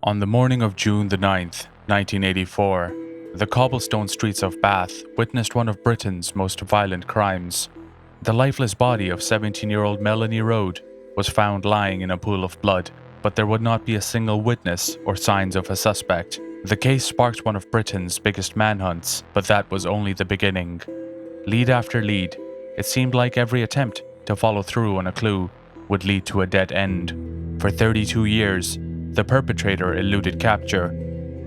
On the morning of June the 9th, 1984, the cobblestone streets of Bath witnessed one of Britain's most violent crimes. The lifeless body of 17-year-old Melanie Road was found lying in a pool of blood, but there would not be a single witness or signs of a suspect. The case sparked one of Britain's biggest manhunts, but that was only the beginning. Lead after lead, it seemed like every attempt to follow through on a clue would lead to a dead end. For 32 years, the perpetrator eluded capture,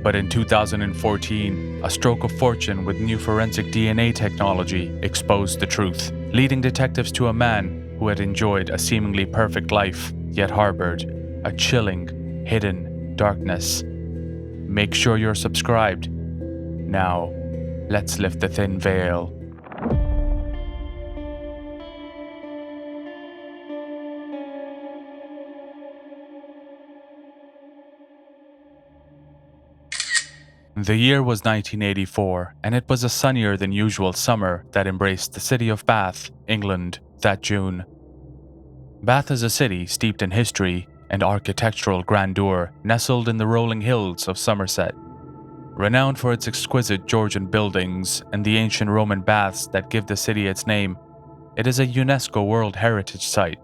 but in 2014, a stroke of fortune with new forensic DNA technology exposed the truth, leading detectives to a man who had enjoyed a seemingly perfect life, yet harbored a chilling, hidden darkness. Make sure you're subscribed. Now, let's lift the thin veil. The year was 1984, and it was a sunnier than usual summer that embraced the city of Bath, England, that June. Bath is a city steeped in history and architectural grandeur, nestled in the rolling hills of Somerset. Renowned for its exquisite Georgian buildings and the ancient Roman baths that give the city its name, it is a UNESCO World Heritage Site,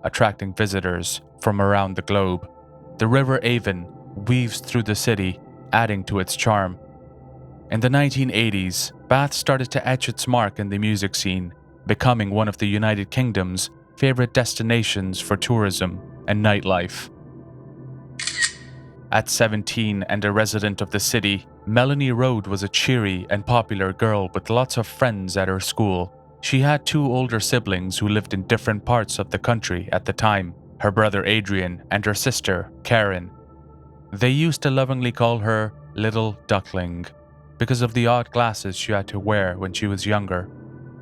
attracting visitors from around the globe. The River Avon weaves through the city, adding to its charm. In the 1980s, Bath started to etch its mark in the music scene, becoming one of the United Kingdom's favorite destinations for tourism and nightlife. At 17 and a resident of the city, Melanie Road was a cheery and popular girl with lots of friends at her school. She had two older siblings who lived in different parts of the country at the time, her brother Adrian and her sister Karen. They used to lovingly call her Little Duckling because of the odd glasses she had to wear when she was younger,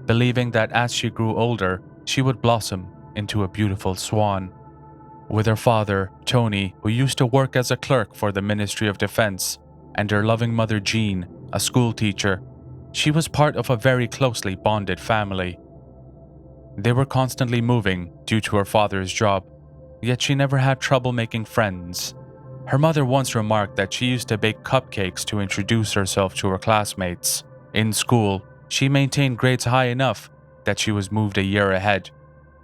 believing that as she grew older, she would blossom into a beautiful swan. With her father, Tony, who used to work as a clerk for the Ministry of Defense, and her loving mother Jean, a school teacher, she was part of a very closely bonded family. They were constantly moving due to her father's job, yet she never had trouble making friends. Her mother once remarked that she used to bake cupcakes to introduce herself to her classmates. In school, she maintained grades high enough that she was moved a year ahead.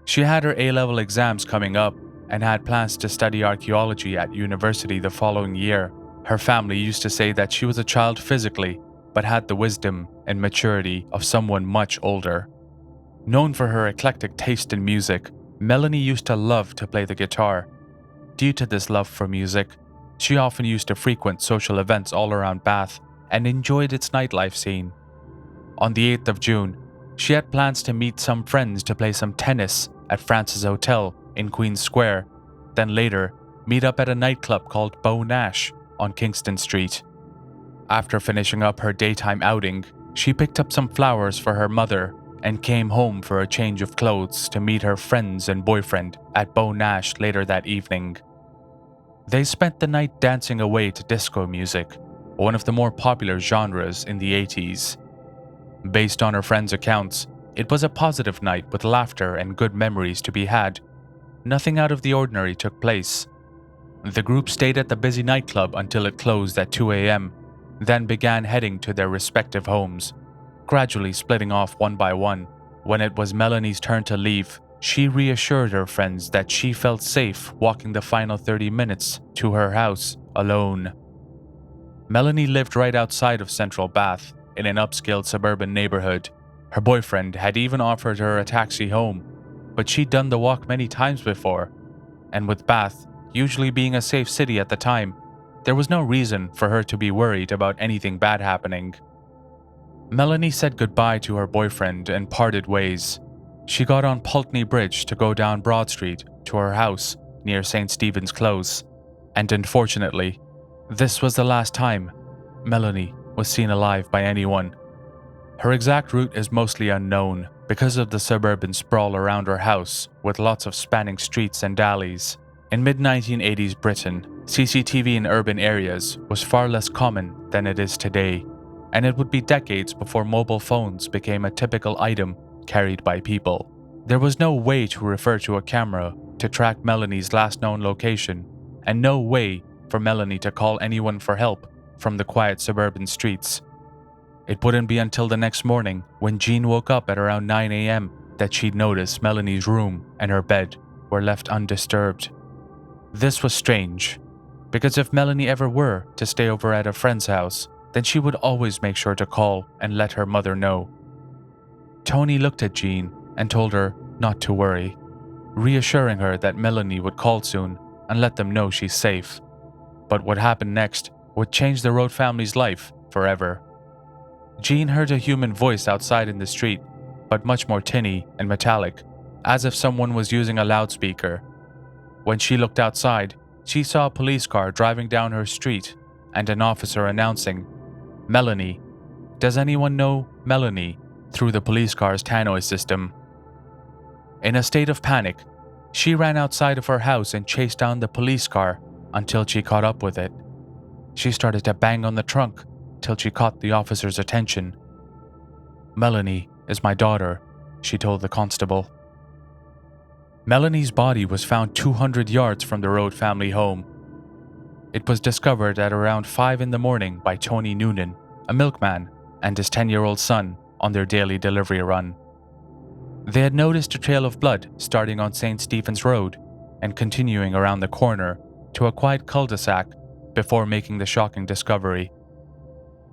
She had her A-level exams coming up and had plans to study archaeology at university the following year. Her family used to say that she was a child physically, but had the wisdom and maturity of someone much older. Known for her eclectic taste in music, Melanie used to love to play the guitar. Due to this love for music, she often used to frequent social events all around Bath and enjoyed its nightlife scene. On the 8th of June, she had plans to meet some friends to play some tennis at Francis Hotel in Queen's Square, then later meet up at a nightclub called Beau Nash on Kingston Street. After finishing up her daytime outing, she picked up some flowers for her mother and came home for a change of clothes to meet her friends and boyfriend at Beau Nash later that evening. They spent the night dancing away to disco music, one of the more popular genres in the 80s. Based on her friends' accounts, it was a positive night with laughter and good memories to be had. Nothing out of the ordinary took place. The group stayed at the busy nightclub until it closed at 2 a.m., then began heading to their respective homes, gradually splitting off one by one. When it was Melanie's turn to leave, she reassured her friends that she felt safe walking the final 30 minutes to her house alone. Melanie lived right outside of central Bath, in an upscale suburban neighborhood. Her boyfriend had even offered her a taxi home, but she'd done the walk many times before, and with Bath usually being a safe city at the time, there was no reason for her to be worried about anything bad happening. Melanie said goodbye to her boyfriend and parted ways. She got on Pulteney Bridge to go down Broad Street to her house near St. Stephen's Close, and unfortunately, this was the last time Melanie was seen alive by anyone. Her exact route is mostly unknown because of the suburban sprawl around her house with lots of spanning streets and alleys. In mid-1980s Britain, CCTV in urban areas was far less common than it is today, and it would be decades before mobile phones became a typical item carried by people. There was no way to refer to a camera to track Melanie's last known location, and no way for Melanie to call anyone for help from the quiet suburban streets. It wouldn't be until the next morning, when Jean woke up at around 9 a.m., that she'd notice Melanie's room and her bed were left undisturbed. This was strange, because if Melanie ever were to stay over at a friend's house, then she would always make sure to call and let her mother know. Tony looked at Jean and told her not to worry, reassuring her that Melanie would call soon and let them know she's safe. But what happened next would change the Road family's life forever. Jean heard a human voice outside in the street, but much more tinny and metallic, as if someone was using a loudspeaker. When she looked outside, she saw a police car driving down her street and an officer announcing, "Melanie. Does anyone know Melanie?" through the police car's tannoy system. In a state of panic, she ran outside of her house and chased down the police car until she caught up with it. She started to bang on the trunk till she caught the officer's attention. "Melanie is my daughter," she told the constable. Melanie's body was found 200 yards from the Road family home. It was discovered at around 5 in the morning by Tony Noonan, a milkman, and his 10-year-old son on their daily delivery run. They had noticed a trail of blood starting on St. Stephen's Road and continuing around the corner to a quiet cul-de-sac before making the shocking discovery.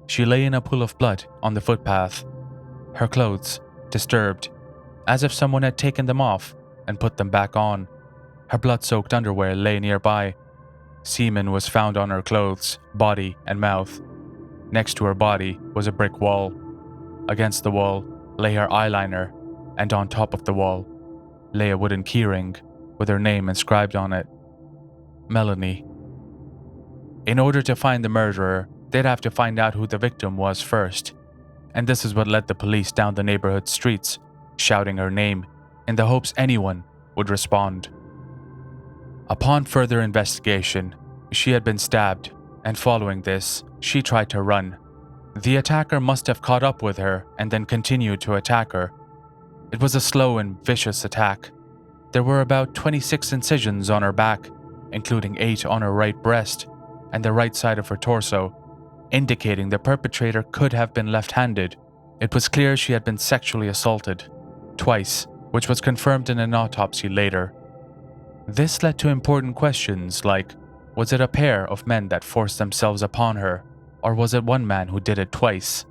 She lay in a pool of blood on the footpath, her clothes disturbed, as if someone had taken them off and put them back on. Her blood-soaked underwear lay nearby. Semen was found on her clothes, body, and mouth. Next to her body was a brick wall. Against the wall lay her eyeliner, and on top of the wall lay a wooden keyring with her name inscribed on it. Melanie. In order to find the murderer, they'd have to find out who the victim was first, and this is what led the police down the neighborhood streets, shouting her name in the hopes anyone would respond. Upon further investigation, she had been stabbed, and following this, she tried to run. The attacker must have caught up with her and then continued to attack her. It was a slow and vicious attack. There were about 26 incisions on her back, including 8 on her right breast and the right side of her torso, indicating the perpetrator could have been left-handed. It was clear she had been sexually assaulted, twice, which was confirmed in an autopsy later. This led to important questions like, was it a pair of men that forced themselves upon her, or was it one man who did it twice?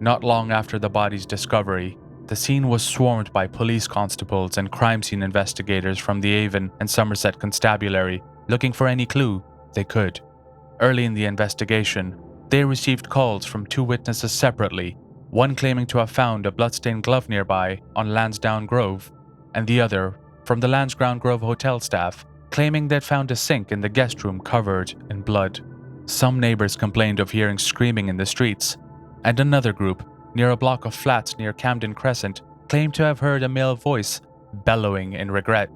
Not long after the body's discovery, the scene was swarmed by police constables and crime scene investigators from the Avon and Somerset Constabulary, looking for any clue they could. Early in the investigation, they received calls from 2 witnesses separately, one claiming to have found a bloodstained glove nearby on Lansdowne Grove, and the other from the Lansdowne Grove hotel staff, claiming they'd found a sink in the guest room covered in blood. Some neighbors complained of hearing screaming in the streets, and another group, near a block of flats near Camden Crescent, claimed to have heard a male voice bellowing in regret.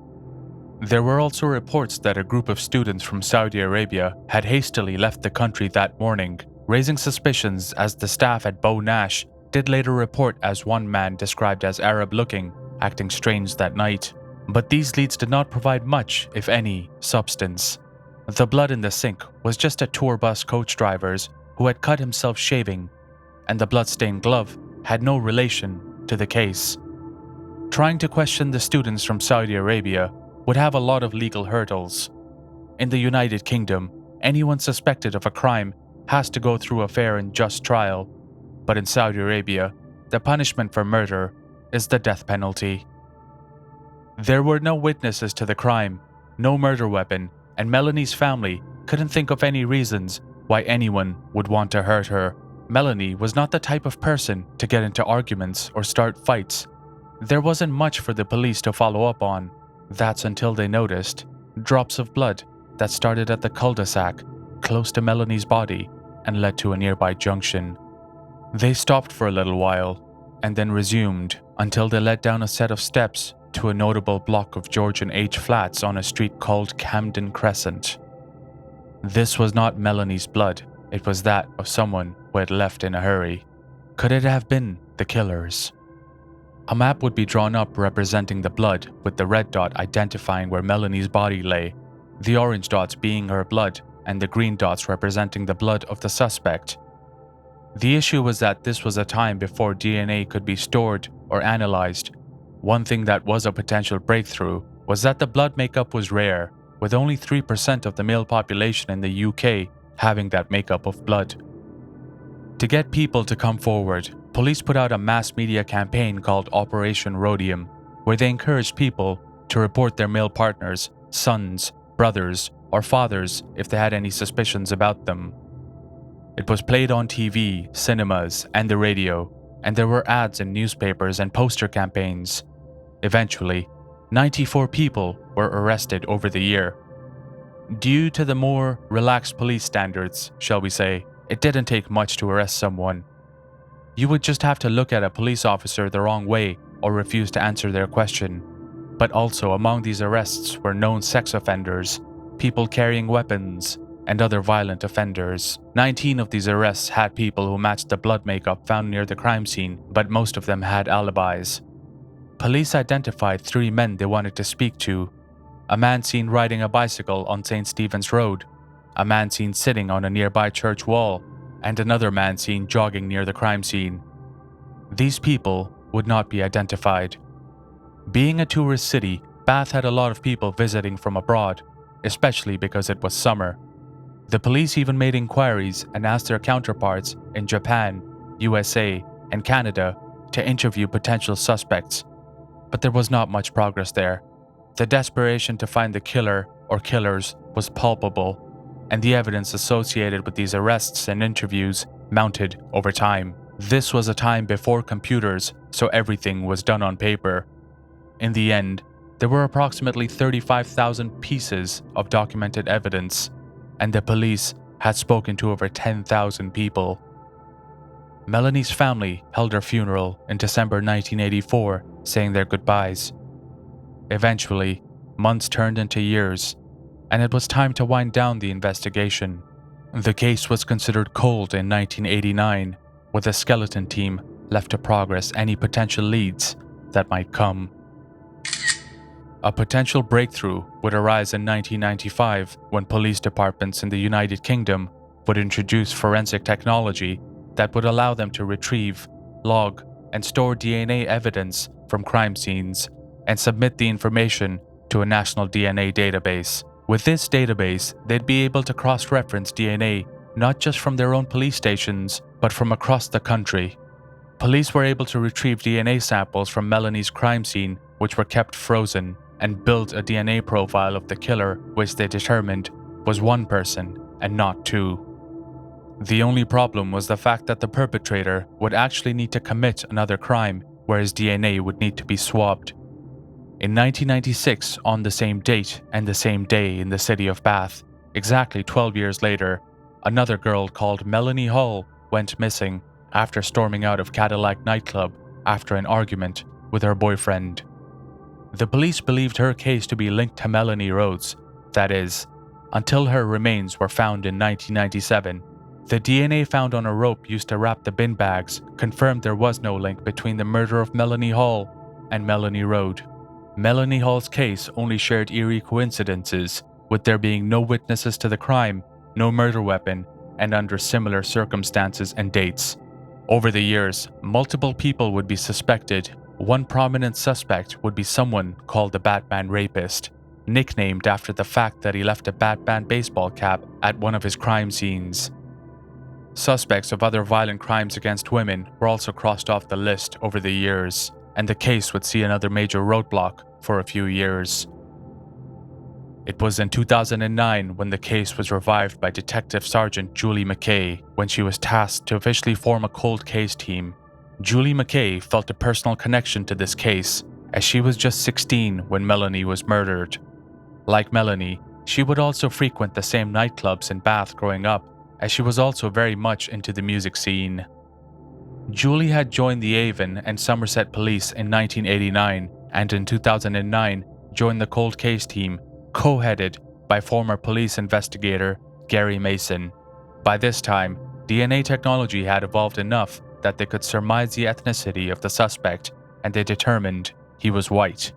There were also reports that a group of students from Saudi Arabia had hastily left the country that morning, raising suspicions as the staff at Bow Nash did later report as one man described as Arab-looking, acting strange that night. But these leads did not provide much, if any, substance. The blood in the sink was just a tour bus coach driver's who had cut himself shaving, and the blood-stained glove had no relation to the case. Trying to question the students from Saudi Arabia would have a lot of legal hurdles. In the United Kingdom, anyone suspected of a crime has to go through a fair and just trial, but in Saudi Arabia, the punishment for murder is the death penalty. There were no witnesses to the crime, no murder weapon, and Melanie's family couldn't think of any reasons why anyone would want to hurt her. Melanie was not the type of person to get into arguments or start fights. There wasn't much for the police to follow up on. That's until they noticed drops of blood that started at the cul-de-sac close to Melanie's body and led to a nearby junction. They stopped for a little while and then resumed until they led down a set of steps to a notable block of Georgian H flats on a street called Camden Crescent. This was not Melanie's blood, it was that of someone who had left in a hurry. Could it have been the killers? A map would be drawn up representing the blood, with the red dot identifying where Melanie's body lay, the orange dots being her blood, and the green dots representing the blood of the suspect. The issue was that this was a time before DNA could be stored or analyzed. One thing that was a potential breakthrough was that the blood makeup was rare, with only 3% of the male population in the UK having that makeup of blood. To get people to come forward, police put out a mass media campaign called Operation Rhodium, where they encouraged people to report their male partners, sons, brothers, or fathers if they had any suspicions about them. It was played on TV, cinemas, and the radio, and there were ads in newspapers and poster campaigns. Eventually, 94 people were arrested over the year. Due to the more relaxed police standards, shall we say, it didn't take much to arrest someone. You would just have to look at a police officer the wrong way or refuse to answer their question. But also among these arrests were known sex offenders, people carrying weapons, and other violent offenders. 19 of these arrests had people who matched the blood makeup found near the crime scene, but most of them had alibis. Police identified 3 men they wanted to speak to: a man seen riding a bicycle on St. Stephen's Road, a man seen sitting on a nearby church wall, and another man seen jogging near the crime scene. These people would not be identified. Being a tourist city, Bath had a lot of people visiting from abroad, especially because it was summer. The police even made inquiries and asked their counterparts in Japan, USA, and Canada to interview potential suspects, but there was not much progress there. The desperation to find the killer or killers was palpable, and the evidence associated with these arrests and interviews mounted over time. This was a time before computers, so everything was done on paper. In the end, there were approximately 35,000 pieces of documented evidence, and the police had spoken to over 10,000 people. Melanie's family held her funeral in December 1984, saying their goodbyes. Eventually, months turned into years, and it was time to wind down the investigation. The case was considered cold in 1989, with a skeleton team left to progress any potential leads that might come. A potential breakthrough would arise in 1995 when police departments in the United Kingdom would introduce forensic technology that would allow them to retrieve, log, and store DNA evidence from crime scenes and submit the information to a national DNA database. With this database, they'd be able to cross-reference DNA not just from their own police stations, but from across the country. Police were able to retrieve DNA samples from Melanie's crime scene, which were kept frozen, and build a DNA profile of the killer, which they determined was one person and not 2. The only problem was the fact that the perpetrator would actually need to commit another crime, where his DNA would need to be swabbed. In 1996, on the same date and the same day in the city of Bath, exactly 12 years later, another girl called Melanie Hall went missing after storming out of Cadillac nightclub after an argument with her boyfriend. The police believed her case to be linked to Melanie Road's, that is, until her remains were found in 1997. The DNA found on a rope used to wrap the bin bags confirmed there was no link between the murder of Melanie Hall and Melanie Road. Melanie Hall's case only shared eerie coincidences, with there being no witnesses to the crime, no murder weapon, and under similar circumstances and dates. Over the years, multiple people would be suspected. One prominent suspect would be someone called the Batman Rapist, nicknamed after the fact that he left a Batman baseball cap at one of his crime scenes. Suspects of other violent crimes against women were also crossed off the list over the years, and the case would see another major roadblock for a few years. It was in 2009 when the case was revived by Detective Sergeant Julie McKay when she was tasked to officially form a cold case team. Julie McKay felt a personal connection to this case, as she was just 16 when Melanie was murdered. Like Melanie, she would also frequent the same nightclubs in Bath growing up, as she was also very much into the music scene. Julie had joined the Avon and Somerset Police in 1989, and in 2009 joined the cold case team, co-headed by former police investigator Gary Mason. By this time, DNA technology had evolved enough that they could surmise the ethnicity of the suspect, and they determined he was white.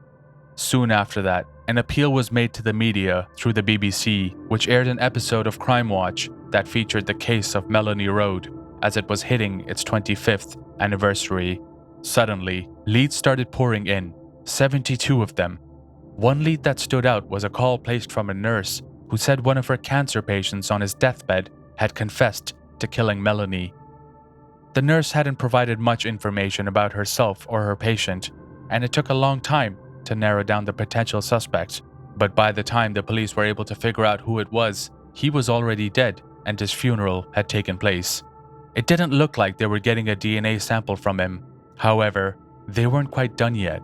Soon after that, An appeal was made to the media through the BBC, which aired an episode of Crime Watch that featured the case of Melanie Road as it was hitting its 25th anniversary. Suddenly, leads started pouring in, 72 of them. One lead that stood out was a call placed from a nurse who said one of her cancer patients on his deathbed had confessed to killing Melanie. The nurse hadn't provided much information about herself or her patient, and it took a long time to narrow down the potential suspect. But by the time the police were able to figure out who it was, he was already dead and his funeral had taken place. It didn't look like they were getting a DNA sample from him. However, they weren't quite done yet.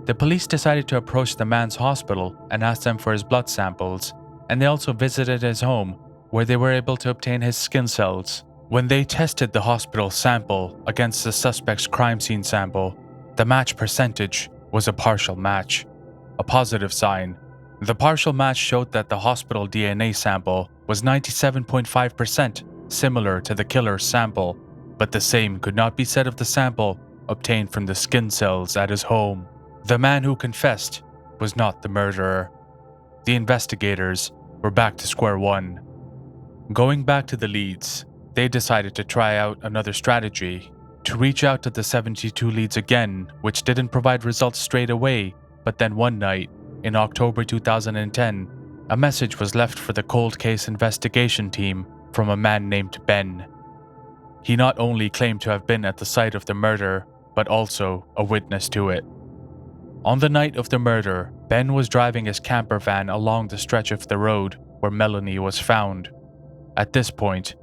The police decided to approach the man's hospital and ask them for his blood samples, and they also visited his home, where they were able to obtain his skin cells. When they tested the hospital sample against the suspect's crime scene sample, the match percentage was a partial match, a positive sign. The partial match showed that the hospital DNA sample was 97.5% similar to the killer's sample, but the same could not be said of the sample obtained from the skin cells at his home. The man who confessed was not the murderer. The investigators were back to square one. Going back to the leads, they decided to try out another strategy, to reach out to the 72 leads again, which didn't provide results straight away, but then one night, in October 2010, a message was left for the cold case investigation team from a man named Ben. He not only claimed to have been at the site of the murder, but also a witness to it. On the night of the murder, Ben was driving his camper van along the stretch of the road where Melanie was found. At this point,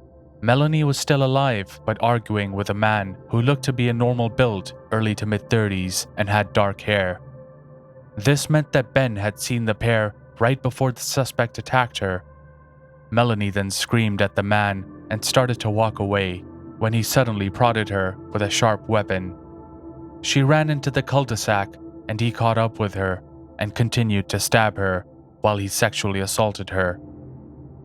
Melanie was still alive but arguing with a man who looked to be a normal build, early to mid-30s, and had dark hair. This meant that Ben had seen the pair right before the suspect attacked her. Melanie then screamed at the man and started to walk away when he suddenly prodded her with a sharp weapon. She ran into the cul-de-sac and he caught up with her and continued to stab her while he sexually assaulted her.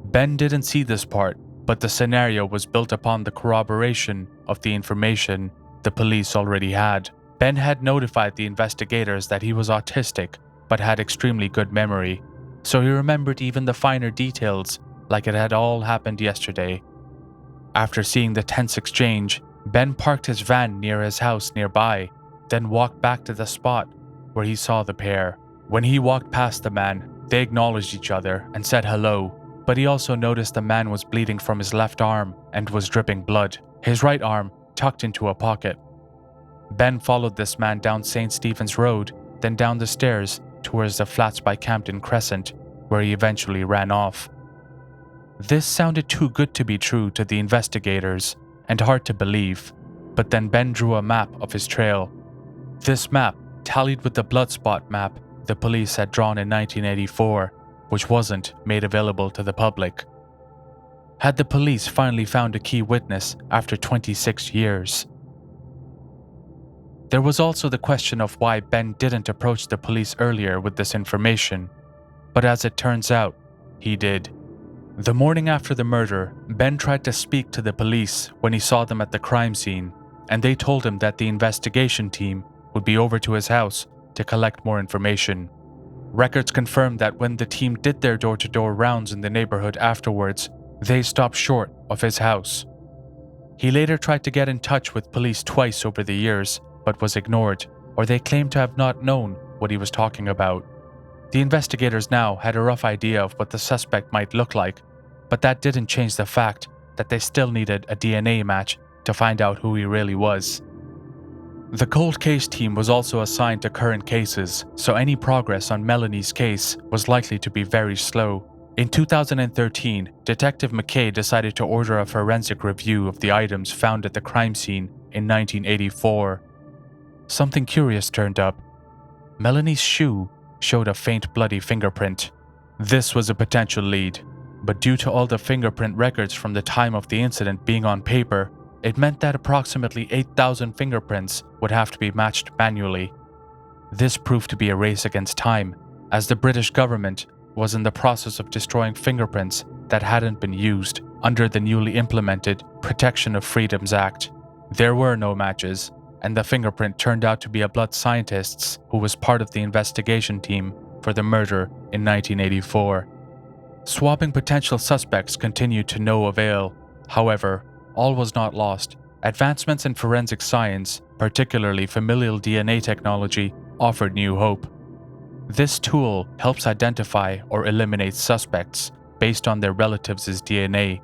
Ben didn't see this part, but the scenario was built upon the corroboration of the information the police already had. Ben had notified the investigators that he was autistic but had extremely good memory, so he remembered even the finer details like it had all happened yesterday. After seeing the tense exchange, Ben parked his van near his house nearby, then walked back to the spot where he saw the pair. When he walked past the man, they acknowledged each other and said hello, but he also noticed the man was bleeding from his left arm and was dripping blood, his right arm tucked into a pocket. Ben followed this man down St. Stephen's Road, then down the stairs towards the flats by Campton Crescent, where he eventually ran off. This sounded too good to be true to the investigators and hard to believe, but then Ben drew a map of his trail. This map tallied with the blood spot map the police had drawn in 1984, which wasn't made available to the public. Had the police finally found a key witness after 26 years? There was also the question of why Ben didn't approach the police earlier with this information, but as it turns out, he did. The morning after the murder, Ben tried to speak to the police when he saw them at the crime scene, and they told him that the investigation team would be over to his house to collect more information. Records confirmed that when the team did their door-to-door rounds in the neighborhood afterwards, they stopped short of his house. He later tried to get in touch with police twice over the years, but was ignored, or they claimed to have not known what he was talking about. The investigators now had a rough idea of what the suspect might look like, but that didn't change the fact that they still needed a DNA match to find out who he really was. The cold case team was also assigned to current cases, so any progress on Melanie's case was likely to be very slow. In 2013, Detective McKay decided to order a forensic review of the items found at the crime scene in 1984. Something curious turned up. Melanie's shoe showed a faint bloody fingerprint. This was a potential lead, but due to all the fingerprint records from the time of the incident being on paper, it meant that approximately 8,000 fingerprints would have to be matched manually. This proved to be a race against time, as the British government was in the process of destroying fingerprints that hadn't been used under the newly implemented Protection of Freedoms Act. There were no matches, and the fingerprint turned out to be a blood scientist's who was part of the investigation team for the murder in 1984. Swabbing potential suspects continued to no avail. However, all was not lost. Advancements in forensic science, particularly familial DNA technology, offered new hope. This tool helps identify or eliminate suspects based on their relatives' DNA.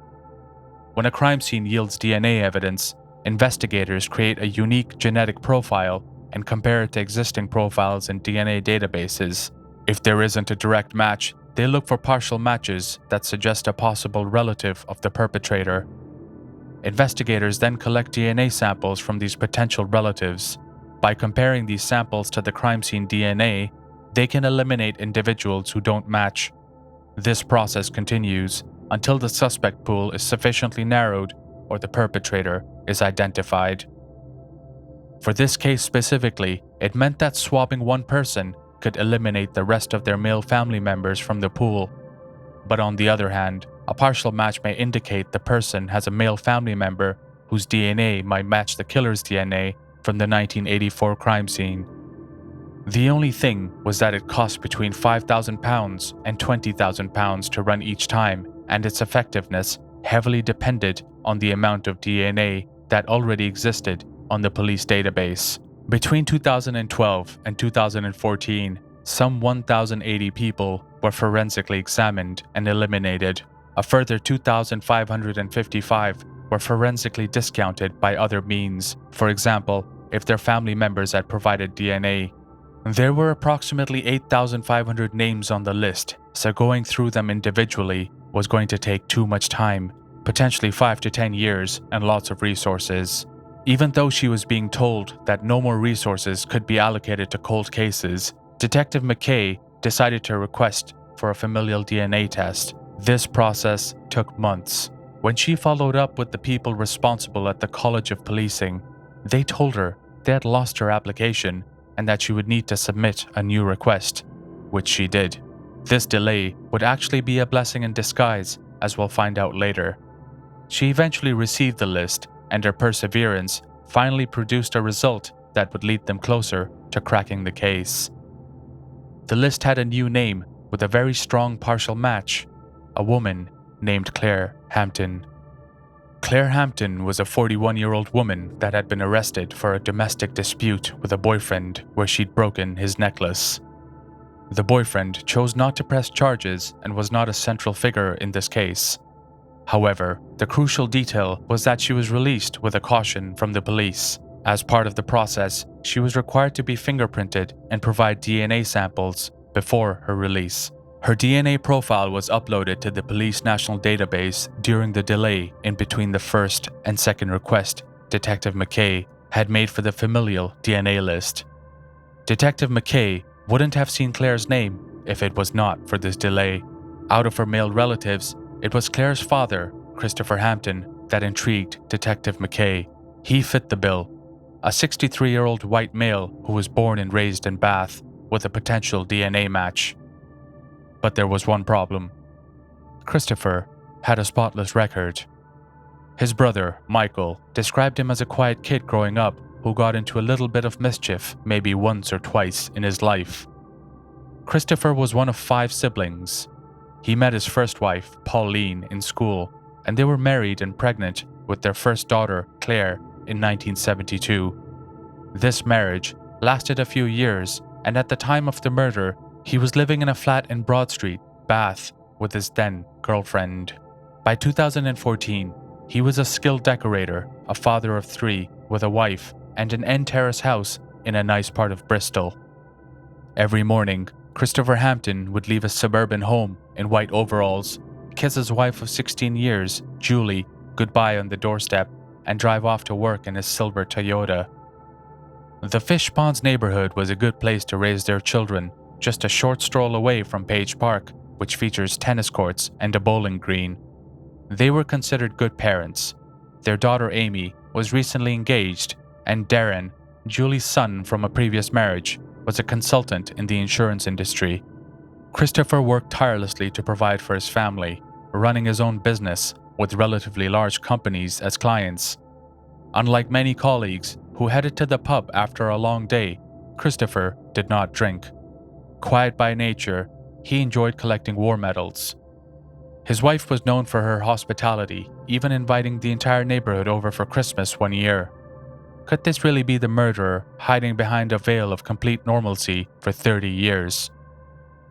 When a crime scene yields DNA evidence, investigators create a unique genetic profile and compare it to existing profiles in DNA databases. If there isn't a direct match, they look for partial matches that suggest a possible relative of the perpetrator. Investigators then collect DNA samples from these potential relatives. By comparing these samples to the crime scene DNA, they can eliminate individuals who don't match. This process continues until the suspect pool is sufficiently narrowed or the perpetrator is identified. For this case specifically, it meant that swabbing one person could eliminate the rest of their male family members from the pool. But on the other hand, a partial match may indicate the person has a male family member whose DNA might match the killer's DNA from the 1984 crime scene. The only thing was that it cost between £5,000 and £20,000 to run each time, and its effectiveness heavily depended on the amount of DNA that already existed on the police database. Between 2012 and 2014, some 1,080 people were forensically examined and eliminated. A further 2,555 were forensically discounted by other means, for example, if their family members had provided DNA. There were approximately 8,500 names on the list, so going through them individually was going to take too much time, potentially 5 to 10 years and lots of resources. Even though she was being told that no more resources could be allocated to cold cases, Detective McKay decided to request for a familial DNA test. This process took months. When she followed up with the people responsible at the College of Policing, they told her they had lost her application and that she would need to submit a new request, which she did. This delay would actually be a blessing in disguise, as we'll find out later. She eventually received the list, and her perseverance finally produced a result that would lead them closer to cracking the case. The list had a new name with a very strong partial match, a woman named Claire Hampton. Claire Hampton was a 41-year-old woman that had been arrested for a domestic dispute with a boyfriend where she'd broken his necklace. The boyfriend chose not to press charges and was not a central figure in this case. However, the crucial detail was that she was released with a caution from the police. As part of the process, she was required to be fingerprinted and provide DNA samples before her release. Her DNA profile was uploaded to the police national database during the delay in between the first and second request Detective McKay had made for the familial DNA list. Detective McKay wouldn't have seen Claire's name if it was not for this delay. Out of her male relatives, it was Claire's father, Christopher Hampton, that intrigued Detective McKay. He fit the bill. A 63-year-old white male who was born and raised in Bath with a potential DNA match. But there was one problem. Christopher had a spotless record. His brother, Michael, described him as a quiet kid growing up who got into a little bit of mischief maybe once or twice in his life. Christopher was one of 5 siblings. He met his first wife, Pauline, in school, and they were married and pregnant with their first daughter, Claire, in 1972. This marriage lasted a few years, and at the time of the murder, he was living in a flat in Broad Street, Bath, with his then-girlfriend. By 2014, he was a skilled decorator, a father of 3, with a wife, and an end terrace house in a nice part of Bristol. Every morning, Christopher Hampton would leave his suburban home in white overalls, kiss his wife of 16 years, Julie, goodbye on the doorstep, and drive off to work in his silver Toyota. The Fish Ponds neighborhood was a good place to raise their children, just a short stroll away from Page Park, which features tennis courts and a bowling green. They were considered good parents. Their daughter Amy was recently engaged, and Darren, Julie's son from a previous marriage, was a consultant in the insurance industry. Christopher worked tirelessly to provide for his family, running his own business with relatively large companies as clients. Unlike many colleagues who headed to the pub after a long day, Christopher did not drink. Quiet by nature, he enjoyed collecting war medals. His wife was known for her hospitality, even inviting the entire neighborhood over for Christmas one year. Could this really be the murderer hiding behind a veil of complete normalcy for 30 years?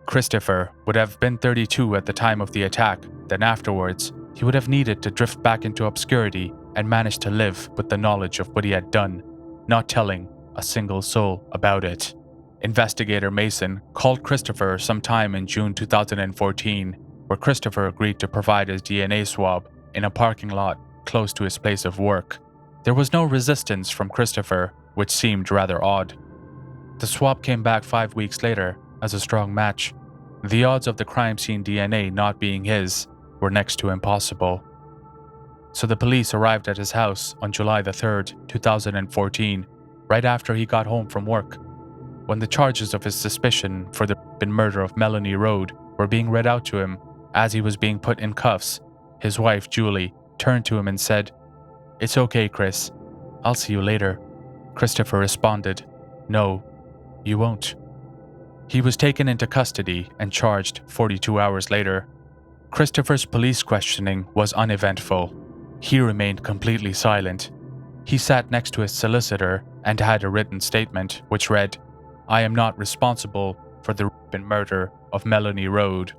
Christopher would have been 32 at the time of the attack, then afterwards, he would have needed to drift back into obscurity and manage to live with the knowledge of what he had done, not telling a single soul about it. Investigator Mason called Christopher sometime in June 2014, where Christopher agreed to provide his DNA swab in a parking lot close to his place of work. There was no resistance from Christopher, which seemed rather odd. The swab came back 5 weeks later as a strong match. The odds of the crime scene DNA not being his were next to impossible. So the police arrived at his house on July the 3rd, 2014, right after he got home from work. When the charges of his suspicion for the murder of Melanie Road were being read out to him as he was being put in cuffs, his wife, Julie, turned to him and said, "It's okay, Chris. I'll see you later." Christopher responded, "No, you won't." He was taken into custody and charged 42 hours later. Christopher's police questioning was uneventful. He remained completely silent. He sat next to his solicitor and had a written statement which read, "I am not responsible for the murder of Melanie Road."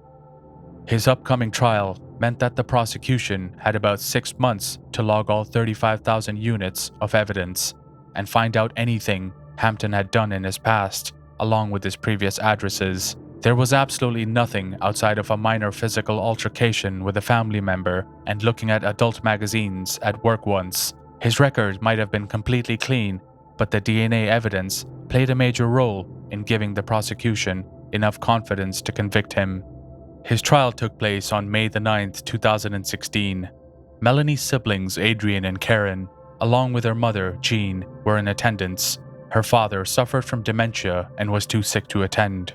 His upcoming trial meant that the prosecution had about 6 months to log all 35,000 units of evidence and find out anything Hampton had done in his past, along with his previous addresses. There was absolutely nothing outside of a minor physical altercation with a family member and looking at adult magazines at work once. His record might have been completely clean, but the DNA evidence played a major role in giving the prosecution enough confidence to convict him. His trial took place on May the 9th, 2016. Melanie's siblings, Adrian and Karen, along with her mother, Jean, were in attendance. Her father suffered from dementia and was too sick to attend.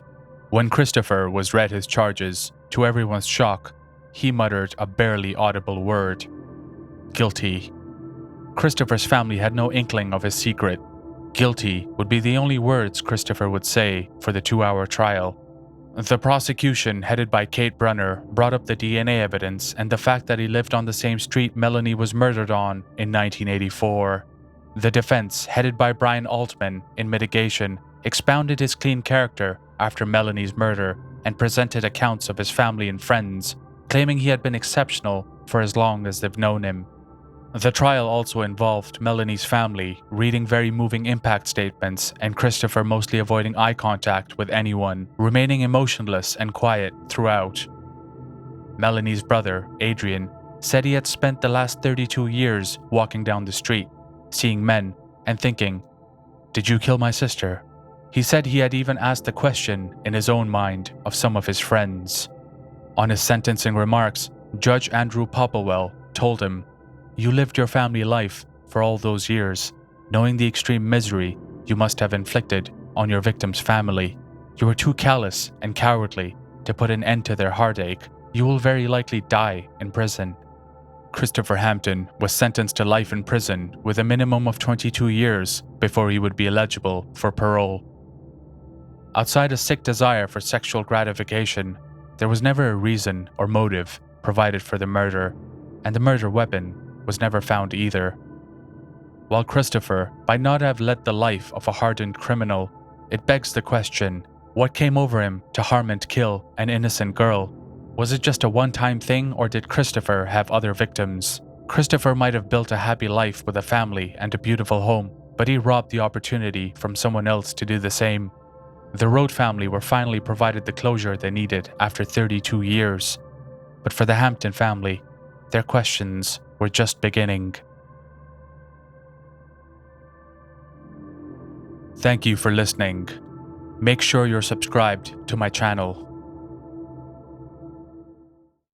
When Christopher was read his charges, to everyone's shock, he muttered a barely audible word: "Guilty." Christopher's family had no inkling of his secret. Guilty would be the only words Christopher would say for the 2-hour trial. The prosecution, headed by Kate Brunner, brought up the DNA evidence and the fact that he lived on the same street Melanie was murdered on in 1984. The defense, headed by Brian Altman in mitigation, expounded his clean character after Melanie's murder and presented accounts of his family and friends, claiming he had been exceptional for as long as they've known him. The trial also involved Melanie's family reading very moving impact statements and Christopher mostly avoiding eye contact with anyone, remaining emotionless and quiet throughout. Melanie's brother, Adrian, said he had spent the last 32 years walking down the street, seeing men, and thinking, "Did you kill my sister?" He said he had even asked the question in his own mind of some of his friends. On his sentencing remarks, Judge Andrew Popplewell told him, "You lived your family life for all those years, knowing the extreme misery you must have inflicted on your victim's family. You were too callous and cowardly to put an end to their heartache. You will very likely die in prison." Christopher Hampton was sentenced to life in prison with a minimum of 22 years before he would be eligible for parole. Outside a sick desire for sexual gratification, there was never a reason or motive provided for the murder, and the murder weapon was never found either. While Christopher might not have led the life of a hardened criminal, it begs the question, what came over him to harm and kill an innocent girl? Was it just a one-time thing, or did Christopher have other victims? Christopher might have built a happy life with a family and a beautiful home, but he robbed the opportunity from someone else to do the same. The Road family were finally provided the closure they needed after 32 years. But for the Hampton family, their questions were just beginning. Thank you for listening. Make sure you're subscribed to my channel.